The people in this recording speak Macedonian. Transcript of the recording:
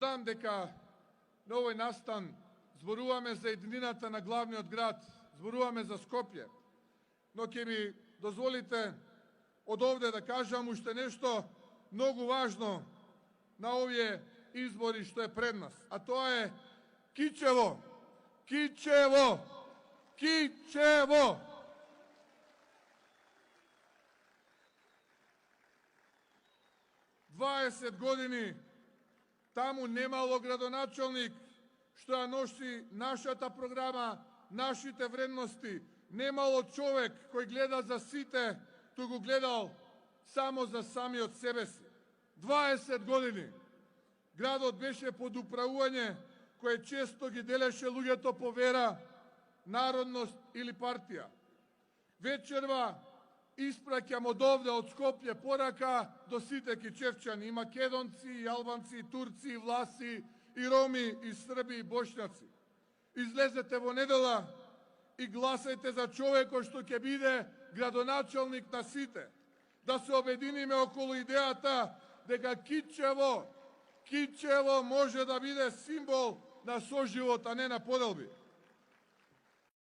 Знам дека на овој настан зборуваме за еднината на главниот град, зборуваме за Скопје, но ќе ми дозволите од овде да кажам уште нешто многу важно на овие избори што е пред нас, а тоа е Кичево, Кичево, Кичево. Дваесет години таму немало градоначалник што ја носи нашата програма, нашите вредности, немало човек кој гледа за сите, туку гледал само за самиот себе си. 20 години градот беше под управување кое често ги делеше луѓето по вера, народност или партија. Вечерва испраќам од овде, од Скопје, порака до сите кичевчани, и македонци, и албанци, и турци, и власи, и роми, и срби, и бошњаци. Излезете во недела и гласајте за човекот што ќе биде градоначалник на сите. Да се обединиме околу идејата дека Кичево може да биде символ на соживот, а не на поделби.